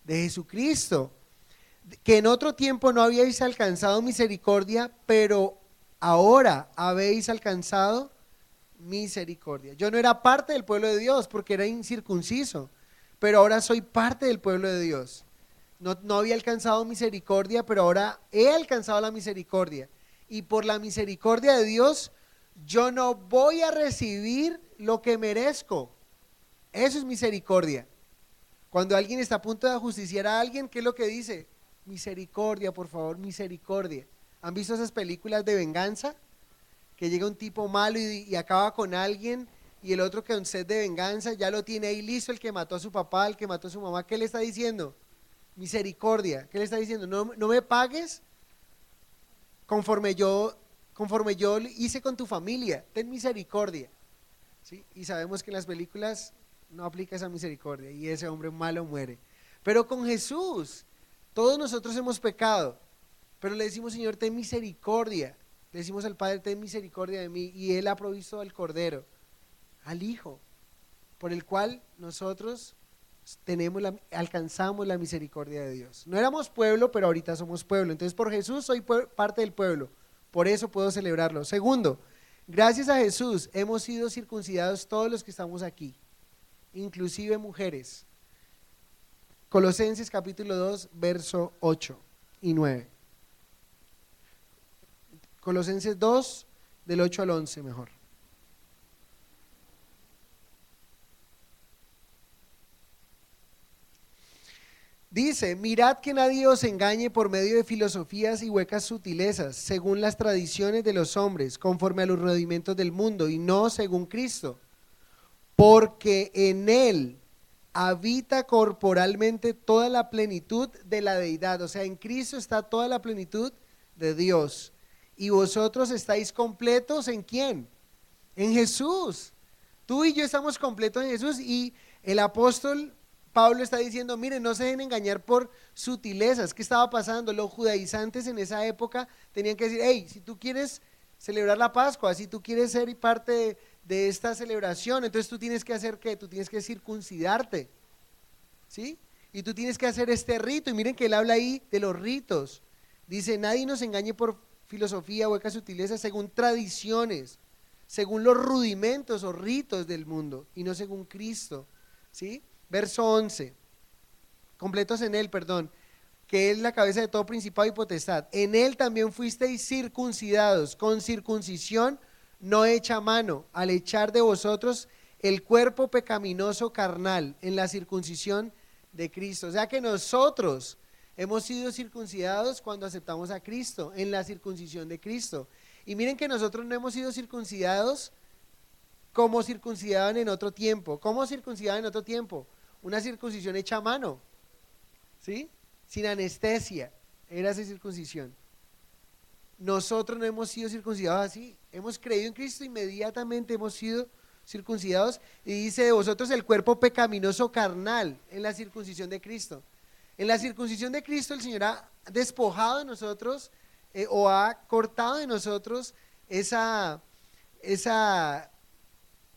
De Jesucristo. Que en otro tiempo no habíais alcanzado misericordia, pero ahora habéis alcanzado misericordia. Yo no era parte del pueblo de Dios porque era incircunciso, pero ahora soy parte del pueblo de Dios. No había alcanzado misericordia, pero ahora he alcanzado la misericordia. Y por la misericordia de Dios, yo no voy a recibir lo que merezco. Eso es misericordia. Cuando alguien está a punto de ajusticiar a alguien, ¿qué es lo que dice? Misericordia, por favor, misericordia. ¿Han visto esas películas de venganza? Que llega un tipo malo y acaba con alguien, y el otro con sed de venganza ya lo tiene ahí listo, el que mató a su papá, el que mató a su mamá. ¿Qué le está diciendo? Misericordia. ¿Qué le está diciendo? No me pagues conforme yo hice con tu familia. Ten misericordia. ¿Sí? Y sabemos que en las películas no aplica esa misericordia y ese hombre malo muere. Pero con Jesús, todos nosotros hemos pecado, pero le decimos, Señor, ten misericordia. Le decimos al Padre, ten misericordia de mí, y Él ha provisto al Cordero, al Hijo, por el cual nosotros alcanzamos la misericordia de Dios. No éramos pueblo, pero ahorita somos pueblo. Entonces por Jesús soy parte del pueblo, por eso puedo celebrarlo. Segundo, gracias a Jesús hemos sido circuncidados todos los que estamos aquí, inclusive mujeres. Colosenses capítulo 2, verso 8 y 9. Colosenses 2, del 8 al 11 mejor. Dice, mirad que nadie os engañe por medio de filosofías y huecas sutilezas, según las tradiciones de los hombres, conforme a los rudimentos del mundo, y no según Cristo, porque en Él habita corporalmente toda la plenitud de la deidad. O sea, en Cristo está toda la plenitud de Dios. Y vosotros estáis completos ¿en quién? En Jesús. Tú y yo estamos completos en Jesús, y el apóstol Pablo está diciendo, miren, no se dejen engañar por sutilezas. ¿Qué estaba pasando? Los judaizantes en esa época tenían que decir, hey, si tú quieres celebrar la Pascua, si tú quieres ser parte de esta celebración, entonces tú tienes que hacer ¿qué? Tú tienes que circuncidarte, ¿sí? Y tú tienes que hacer este rito, y miren que él habla ahí de los ritos. Dice, nadie nos engañe por filosofía, huecas sutilezas, según tradiciones, según los rudimentos o ritos del mundo, y no según Cristo, ¿sí? Verso 11, completos en Él, perdón, que es la cabeza de todo principado y potestad. En Él también fuisteis circuncidados, con circuncisión no hecha a mano, al echar de vosotros el cuerpo pecaminoso carnal en la circuncisión de Cristo. O sea que nosotros hemos sido circuncidados cuando aceptamos a Cristo, en la circuncisión de Cristo. Y miren que nosotros no hemos sido circuncidados como circuncidaban en otro tiempo. ¿Cómo circuncidaban en otro tiempo? Una circuncisión hecha a mano, ¿sí? Sin anestesia, era esa circuncisión. Nosotros no hemos sido circuncidados así, hemos creído en Cristo, inmediatamente hemos sido circuncidados, y dice de vosotros el cuerpo pecaminoso carnal en la circuncisión de Cristo. En la circuncisión de Cristo el Señor ha despojado de nosotros o ha cortado de nosotros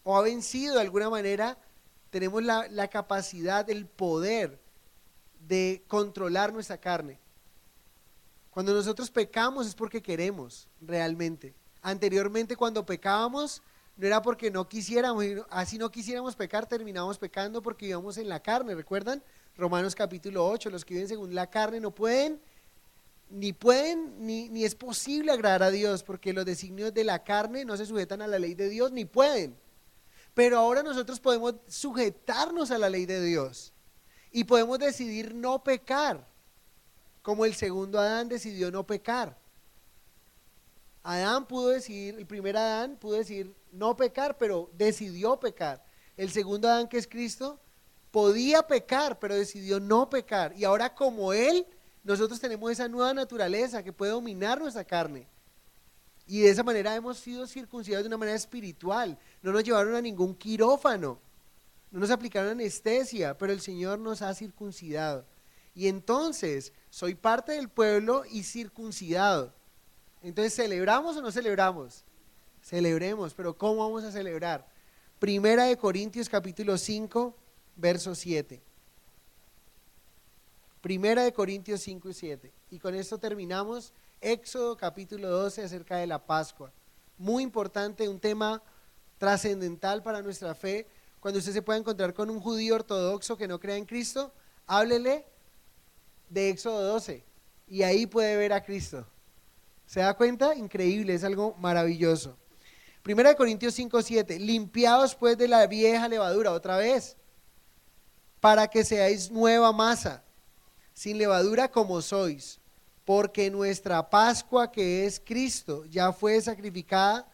o ha vencido de alguna manera. Tenemos la capacidad, el poder de controlar nuestra carne. Cuando nosotros pecamos es porque queremos realmente. Anteriormente cuando pecábamos no era porque no quisiéramos, así no quisiéramos pecar, terminábamos pecando porque íbamos en la carne. ¿Recuerdan? Romanos capítulo 8, los que viven según la carne no pueden, ni es posible agradar a Dios, porque los designios de la carne no se sujetan a la ley de Dios, ni pueden. Pero ahora nosotros podemos sujetarnos a la ley de Dios y podemos decidir no pecar, como el segundo Adán decidió no pecar. Adán pudo decidir, el primer Adán pudo decir no pecar, pero decidió pecar. El segundo Adán, que es Cristo, podía pecar, pero decidió no pecar. Y ahora como Él, nosotros tenemos esa nueva naturaleza que puede dominar nuestra carne. Y de esa manera hemos sido circuncidados de una manera espiritual. No nos llevaron a ningún quirófano, no nos aplicaron anestesia, pero el Señor nos ha circuncidado. Y entonces soy parte del pueblo y circuncidado. Entonces, ¿celebramos o no celebramos? Celebremos, pero ¿cómo vamos a celebrar? Primera de Corintios capítulo 5, verso 7. Primera de Corintios 5 y 7. Y con esto terminamos. Éxodo capítulo 12 acerca de la Pascua. Muy importante, un tema trascendental para nuestra fe. Cuando usted se pueda encontrar con un judío ortodoxo que no crea en Cristo, háblele de Éxodo 12 y ahí puede ver a Cristo. ¿Se da cuenta? Increíble, es algo maravilloso. Primera de Corintios 5, 7. Limpiaos pues de la vieja levadura, otra vez, para que seáis nueva masa, sin levadura como sois. Porque nuestra Pascua, que es Cristo, ya fue sacrificada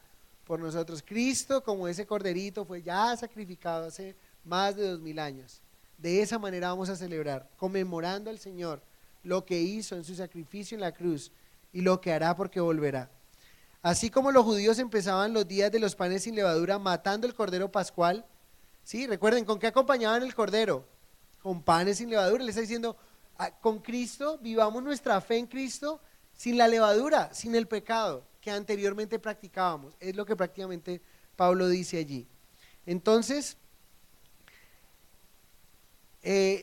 por nosotros. Cristo, como ese corderito, fue ya sacrificado hace más de 2000 años. De esa manera vamos a celebrar, conmemorando al Señor lo que hizo en su sacrificio en la cruz y lo que hará porque volverá. Así como los judíos empezaban los días de los panes sin levadura matando el cordero pascual, ¿sí? Recuerden, ¿con qué acompañaban el cordero? Con panes sin levadura. Le está diciendo, con Cristo, vivamos nuestra fe en Cristo sin la levadura, sin el pecado que anteriormente practicábamos. Es lo que prácticamente Pablo dice allí. Entonces,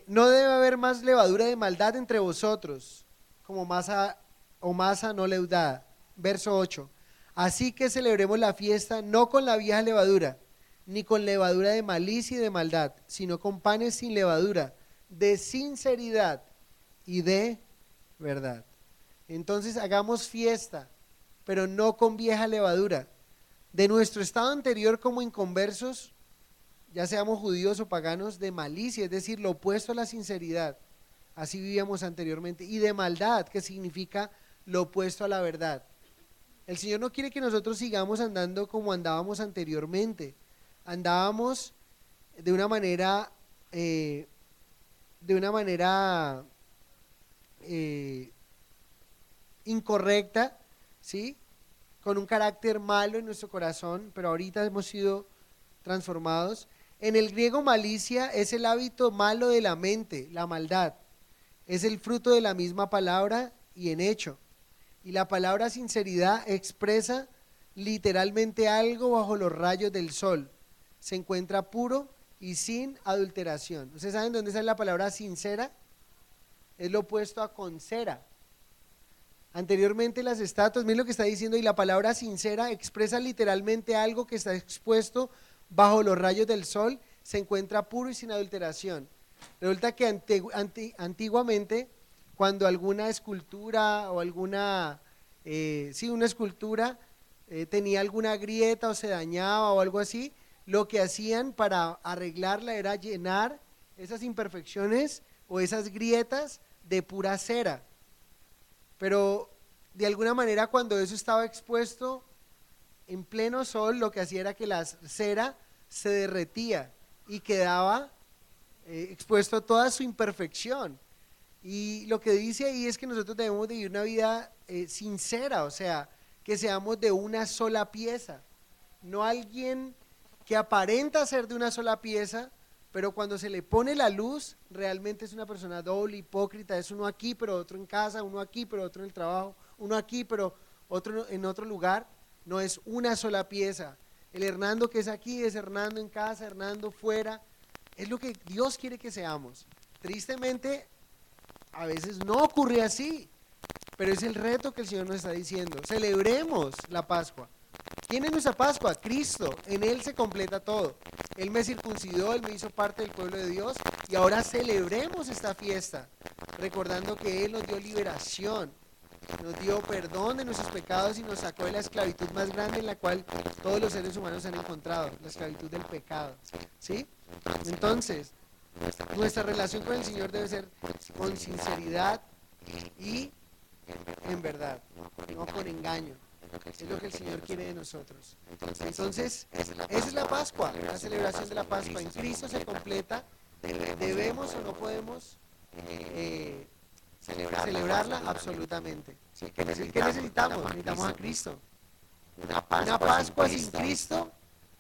No debe haber más levadura de maldad entre vosotros, como masa o masa no leudada. Verso 8. Así que celebremos la fiesta no con la vieja levadura, ni con levadura de malicia y de maldad, sino con panes sin levadura, de sinceridad y de verdad. Entonces hagamos fiesta, pero no con vieja levadura. De nuestro estado anterior como inconversos, ya seamos judíos o paganos, de malicia, es decir, lo opuesto a la sinceridad. Así vivíamos anteriormente. Y de maldad, que significa lo opuesto a la verdad. El Señor no quiere que nosotros sigamos andando como andábamos anteriormente. Andábamos de una manera, eh, incorrecta, ¿sí? Con un carácter malo en nuestro corazón, pero ahorita hemos sido transformados. En el griego, malicia es el hábito malo de la mente, la maldad. Es el fruto de la misma palabra y en hecho. Y la palabra sinceridad expresa literalmente algo bajo los rayos del sol. Se encuentra puro y sin adulteración. ¿Ustedes saben dónde sale la palabra sincera? Es lo opuesto a concera. Anteriormente las estatuas, miren lo que está diciendo, y la palabra sincera expresa literalmente algo que está expuesto bajo los rayos del sol, se encuentra puro y sin adulteración. Resulta que antiguamente, cuando alguna escultura o alguna, una escultura tenía alguna grieta o se dañaba o algo así, lo que hacían para arreglarla era llenar esas imperfecciones o esas grietas de pura cera. Pero de alguna manera cuando eso estaba expuesto en pleno sol, lo que hacía era que la cera se derretía y quedaba expuesto toda su imperfección. Y lo que dice ahí es que nosotros debemos de vivir una vida sincera, o sea, que seamos de una sola pieza, no alguien que aparenta ser de una sola pieza, pero cuando se le pone la luz, realmente es una persona doble, hipócrita, es uno aquí, pero otro en casa, uno aquí, pero otro en el trabajo, uno aquí, pero otro en otro lugar, no es una sola pieza. El Hernando que es aquí es Hernando en casa, Hernando fuera, es lo que Dios quiere que seamos. Tristemente, a veces no ocurre así, pero es el reto que el Señor nos está diciendo. Celebremos la Pascua. ¿Quién es nuestra Pascua? Cristo. En Él se completa todo. Él me circuncidó, Él me hizo parte del pueblo de Dios y ahora celebremos esta fiesta, recordando que Él nos dio liberación, nos dio perdón de nuestros pecados y nos sacó de la esclavitud más grande en la cual todos los seres humanos han encontrado, la esclavitud del pecado. ¿Sí? Entonces, nuestra relación con el Señor debe ser con sinceridad y en verdad, no con engaño. Es lo que el Señor quiere de nosotros. Entonces, esa es la Pascua, la celebración de la Pascua. En Cristo se completa. ¿Debemos o no podemos celebrarla? Absolutamente. ¿Qué necesitamos? Necesitamos a Cristo. Una Pascua sin Cristo,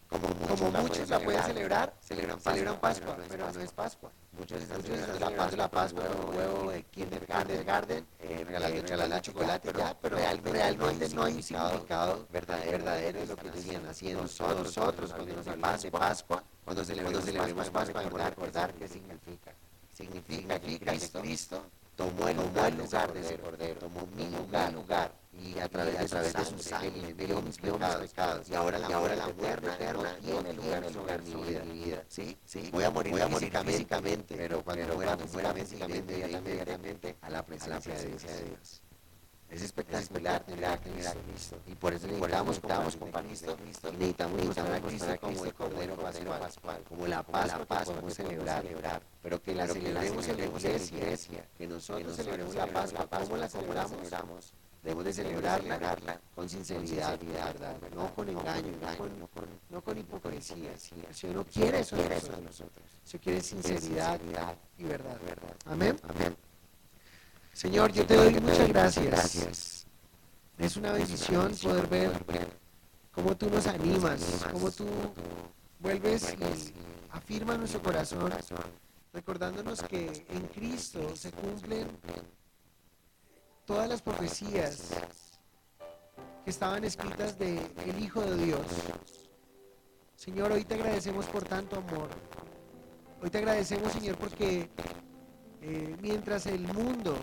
como muchos la pueden celebrar, celebran Pascua, pero no es Pascua. Muchos están celebrando la Pascua con un huevo de kindergarten, regalando chocolate, pero realmente no hay significado verdadero de lo que siguen haciendo nosotros cuando nos hablamos de Pascua, cuando celebremos Pascua, recordar qué significa. Significa que Cristo tomó el lugar de ese cordero, tomó mi lugar y a través de su sangre dio mis pecados y ahora la muerte eterna tiene lugar en mi vida. ¿Sí? Voy a morir físicamente, pero cuando muera físicamente, inmediatamente a la presencia de Dios. Es espectacular tener a Cristo. Y por eso necesitamos con Cristo. Necesitamos mostrar a Cristo como el Cordero Pascual, como la Pascua que podemos celebrar. Pero que la celebremos en la iglesia, que nosotros celebremos la Pascua, como la celebramos. Debemos de celebrarla con sinceridad, ¿verdad? No con engaño, no con hipocresía. El Señor no quiere eso de nosotros. El Señor quiere sinceridad y verdad. Amén. Señor, yo te doy muchas gracias. Es una bendición poder ver cómo tú nos animas, cómo tú vuelves y afirmas nuestro corazón, recordándonos que en Cristo se cumplen todas las profecías que estaban escritas del Hijo de Dios. Señor, hoy te agradecemos por tanto amor, Hoy te agradecemos, Señor, porque mientras el mundo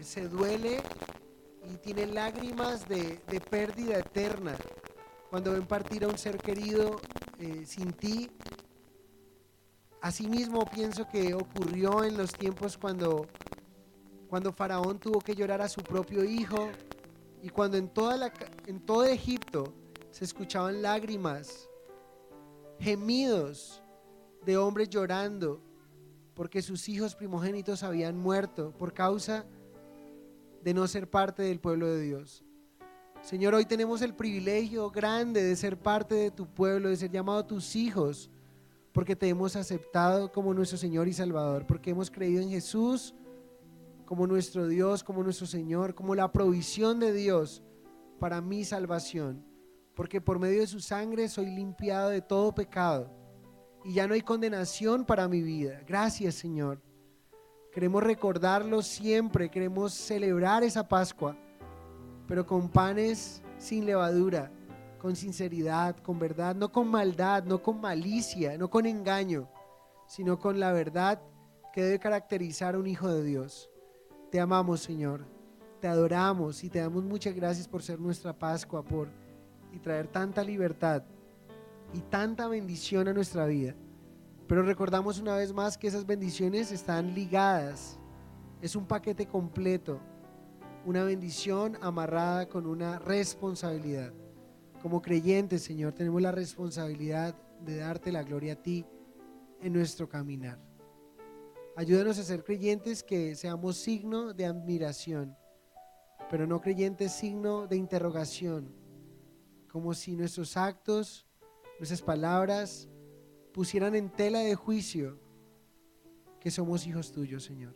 se duele y tiene lágrimas de pérdida eterna, cuando ven partir a un ser querido sin ti, asimismo pienso que ocurrió en los tiempos cuando Faraón tuvo que llorar a su propio hijo y cuando en todo Egipto se escuchaban lágrimas, gemidos de hombres llorando porque sus hijos primogénitos habían muerto por causa de no ser parte del pueblo de Dios. Señor, hoy tenemos el privilegio grande de ser parte de tu pueblo, de ser llamados tus hijos, porque te hemos aceptado como nuestro Señor y Salvador, porque hemos creído en Jesús como nuestro Dios, como nuestro Señor, como la provisión de Dios para mi salvación, porque por medio de su sangre soy limpiado de todo pecado y ya no hay condenación para mi vida. Gracias, Señor. Queremos recordarlo siempre, queremos celebrar esa Pascua, pero con panes sin levadura, con sinceridad, con verdad, no con maldad, no con malicia, no con engaño, sino con la verdad que debe caracterizar a un hijo de Dios. Te amamos, Señor, te adoramos y te damos muchas gracias por ser nuestra Pascua, y traer tanta libertad y tanta bendición a nuestra vida. Pero recordamos una vez más que esas bendiciones están ligadas, es un paquete completo, una bendición amarrada con una responsabilidad. Como creyentes, Señor, tenemos la responsabilidad de darte la gloria a ti en nuestro caminar. Ayúdanos a ser creyentes que seamos signo de admiración, pero no creyentes signo de interrogación, como si nuestros actos, nuestras palabras pusieran en tela de juicio que somos hijos tuyos, Señor.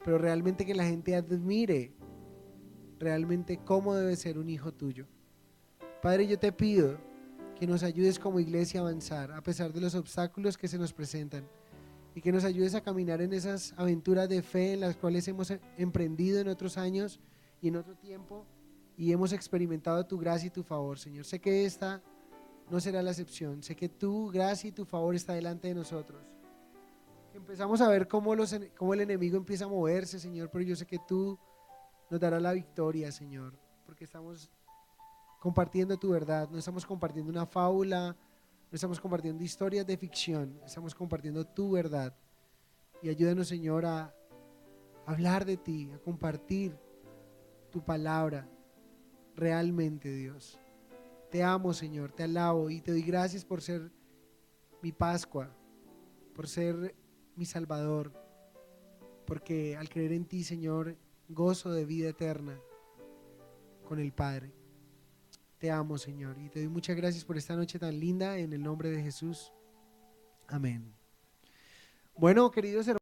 Pero realmente que la gente admire realmente cómo debe ser un hijo tuyo. Padre, yo te pido que nos ayudes como iglesia a avanzar a pesar de los obstáculos que se nos presentan y que nos ayudes a caminar en esas aventuras de fe en las cuales hemos emprendido en otros años y en otro tiempo y hemos experimentado tu gracia y tu favor, Señor. Sé que esta no será la excepción. Sé que tu gracia y tu favor está delante de nosotros. Empezamos a ver cómo el enemigo empieza a moverse, Señor, pero yo sé que tú nos darás la victoria, Señor, porque estamos compartiendo tu verdad, no estamos compartiendo una fábula, no estamos compartiendo historias de ficción, estamos compartiendo tu verdad. Y ayúdanos, Señor, a hablar de ti, a compartir tu palabra realmente, Dios. Te amo, Señor, te alabo y te doy gracias por ser mi Pascua, por ser mi Salvador, porque al creer en ti, Señor, gozo de vida eterna con el Padre. Te amo, Señor, y te doy muchas gracias por esta noche tan linda en el nombre de Jesús. Amén. Bueno, queridos hermanos.